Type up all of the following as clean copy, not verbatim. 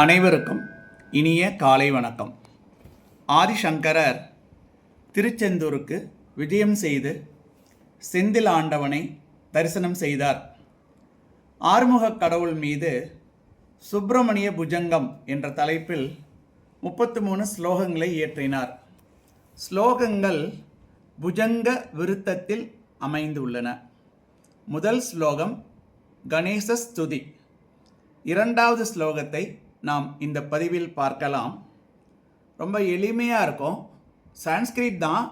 அனைவருக்கும் இனிய காலை வணக்கம். ஆதிசங்கரர் திருச்செந்தூருக்கு விஜயம் செய்து செந்தில் ஆண்டவனை தரிசனம் செய்தார். ஆறுமுகக் கடவுள் மீது சுப்பிரமணிய புஜங்கம் என்ற தலைப்பில் 33 ஸ்லோகங்களை இயற்றினார். ஸ்லோகங்கள் புஜங்க விருத்தத்தில் அமைந்துள்ளன. முதல் ஸ்லோகம் கணேச ஸ்துதி. இரண்டாவது ஸ்லோகத்தை நாம் இந்த பதிவில் பார்க்கலாம். ரொம்ப எளிமையாக இருக்கும். சான்ஸ்கிரிட் தான்,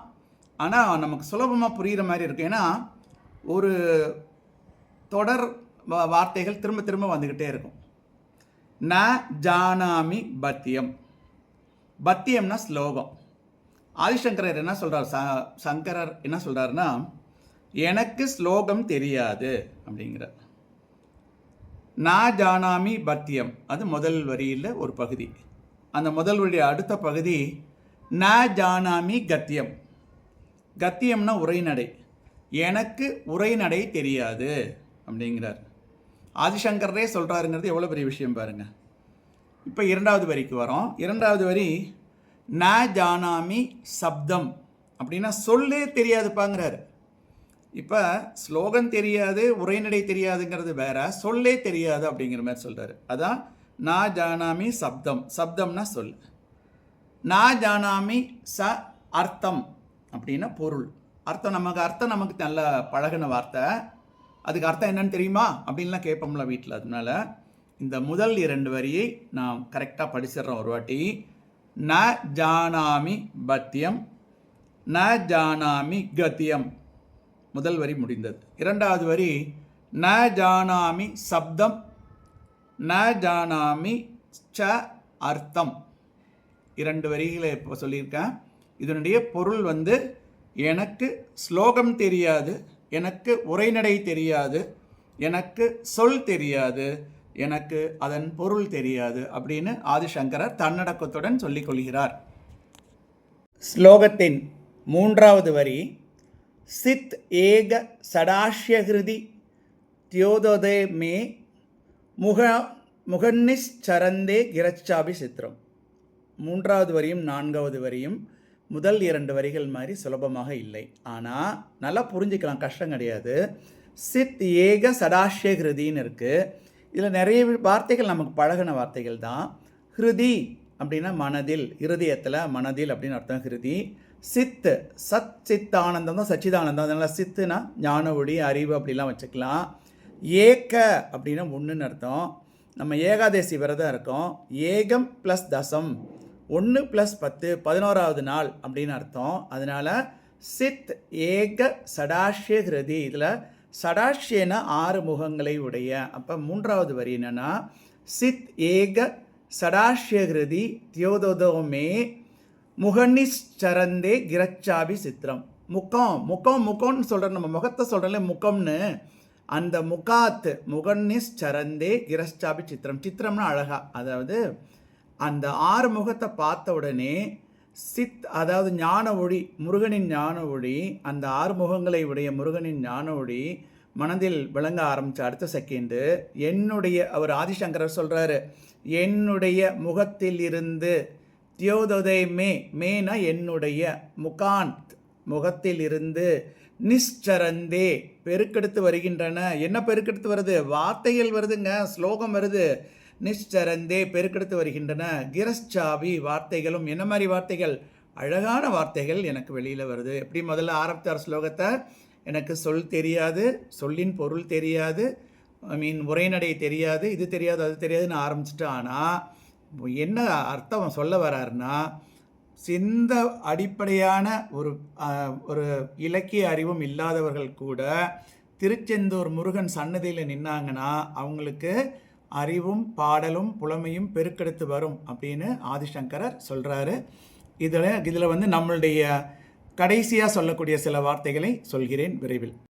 ஆனால் நமக்கு சுலபமாக புரிகிற மாதிரி இருக்கும். ஏன்னா ஒரு தொடர் வார்த்தைகள் திரும்ப திரும்ப வந்துக்கிட்டே இருக்கும். ந ஜானாமி பத்தியம். பத்தியம்னா ஸ்லோகம். ஆதிசங்கரர் என்ன சொல்கிறார்? சங்கரர் என்ன சொல்கிறாருன்னா, எனக்கு ஸ்லோகம் தெரியாது அப்படிங்கிறார். நா ஜானாமி பத்தியம், அது முதல் வரியில் ஒரு பகுதி. அந்த முதல் வரி அடுத்த பகுதி ந ஜானாமி கத்தியம். கத்தியம்னா உரைநடை. எனக்கு உரைநடை தெரியாது அப்படிங்கிறார். ஆதிசங்கரே சொல்கிறாருங்கிறது எவ்வளோ பெரிய விஷயம் பாருங்கள். இப்போ இரண்டாவது வரிக்கு வரோம். இரண்டாவது வரி ந ஜானாமி சப்தம் அப்படின்னா சொல்லே தெரியாதுப்பாங்கிறார். இப்போ ஸ்லோகம் தெரியாது, உரைநடை தெரியாதுங்கிறது வேற, சொல்லே தெரியாது அப்படிங்கிற மாதிரி சொல்கிறாரு. அதான் நா ஜானாமி சப்தம். சப்தம்னா சொல். நா ஜானாமி ச அர்த்தம் அப்படின்னா பொருள். அர்த்தம் நமக்கு நல்ல பழகின வார்த்தை. அதுக்கு அர்த்தம் என்னன்னு தெரியுமா அப்படின்லாம் கேட்போம்ல வீட்டில். அதனால இந்த முதல் 2 வரியை நாம் கரெக்டாக படிச்சிடுறோம் ஒரு வாட்டி. ந ஜானாமி பத்தியம், ந ஜானாமி கத்தியம். முதல் வரி முடிந்தது. இரண்டாவது வரி ந ஜானாமி சப்தம், ந ஜானாமி ச அர்த்தம். 2 வரிகளை இப்போ சொல்லியிருக்கேன். இதனுடைய பொருள் எனக்கு ஸ்லோகம் தெரியாது, எனக்கு உரைநடை தெரியாது, எனக்கு சொல் தெரியாது, எனக்கு அதன் பொருள் தெரியாது அப்படின்னு ஆதிசங்கரர் தன்னடக்கத்துடன் சொல்லிக் கொள்கிறார். ஸ்லோகத்தின் 3வது வரி சித் ஏக சடாஷ்யஹிருதி தியோததே மே முகன்னிச்சரந்தே கிரச்சாபி சித்திரம். 3வது வரியும் 4வது வரியும் முதல் 2 வரிகள் மாதிரி சுலபமாக இல்லை. ஆனால் நல்லா புரிஞ்சுக்கலாம், கஷ்டம் கிடையாது. சித் ஏக சடாஷ்யஹிருதின்னு இருக்குது. இதில் நிறைய வார்த்தைகள் நமக்கு பழகின வார்த்தைகள் தான். ஹிருதி அப்படின்னா மனதில், இருதயத்தில் மனதில் அப்படின்னு அர்த்தம் ஹிருதி. சித்து சத் சித்தானந்தம் தான் சச்சிதானந்தம். அதனால் சித்துனா ஞான ஒளி, அறிவு அப்படிலாம் வச்சுக்கலாம். ஏக அப்படின்னா ஒன்றுன்னு அர்த்தம். நம்ம ஏகாதசி விரதம் இருக்கோம். ஏகம் ப்ளஸ் தசம், 1 + 10 11வது நாள் அப்படின்னு அர்த்தம். அதனால் சித் ஏக சடாஷ்ய ஹிருதி. இதில் சடாஷ்யனா 6 முகங்களை உடைய. அப்போ 3வது வரி என்னன்னா சித் ஏக சடாஷ்ய ஹிருதி தியோதோமே முகன்னிச்சரந்தே கிரச்சாபி சித்திரம். முகம்னு சொல்கிறோம், நம்ம முகத்தை சொல்கிறோம்ல முகம்னு. அந்த முகாத்து முகன்னிச்சரந்தே கிரச்சாபி சித்திரம். சித்திரம்னா அழகா. அதாவது அந்த 6 முகத்தை பார்த்த உடனே சித், அதாவது ஞான ஒளி, முருகனின் ஞான ஒளி, அந்த 6 முகங்களை உடைய முருகனின் ஞான ஒளி மனதில் விளங்க ஆரம்பித்த அடுத்த செகண்டு அவர் ஆதிசங்கரர் சொல்கிறாரு, என்னுடைய முகத்தில் இருந்து தியோததே மேனா என்னுடைய, முகாந்த் முகத்தில் இருந்து, நிஷ்சரந்தே பெருக்கெடுத்து வருகின்றன. என்ன பெருக்கெடுத்து வருது? வார்த்தைகள் வருதுங்க, ஸ்லோகம் வருது. நிஷ்சரந்தே பெருக்கெடுத்து வருகின்றன. கிரச்சாபி வார்த்தைகளும் என்ன மாதிரி வார்த்தைகள்? அழகான வார்த்தைகள் எனக்கு வெளியில் வருது. எப்படி முதல்ல ஆரம்பித்தார் ஸ்லோகத்தை, எனக்கு சொல் தெரியாது, சொல்லின் பொருள் தெரியாது, உரைநடை தெரியாது, இது தெரியாது அது தெரியாதுன்னு ஆரம்பிச்சிட்டு. ஆனால் என்ன அர்த்தம் சொல்ல வர்றாருன்னா, சிந்த அடிப்படையான ஒரு இலக்கிய அறிவும் இல்லாதவர்கள் கூட திருச்செந்தூர் முருகன் சன்னதியில் நின்னாங்கன்னா அவங்களுக்கு அறிவும் பாடலும் புலமையும் பெருக்கெடுத்து வரும் அப்படின்னு ஆதிசங்கரர் சொல்கிறாரு. இதில் நம்மளுடைய கடைசியாக சொல்லக்கூடிய சில வார்த்தைகளை சொல்கிறேன் விரைவில்.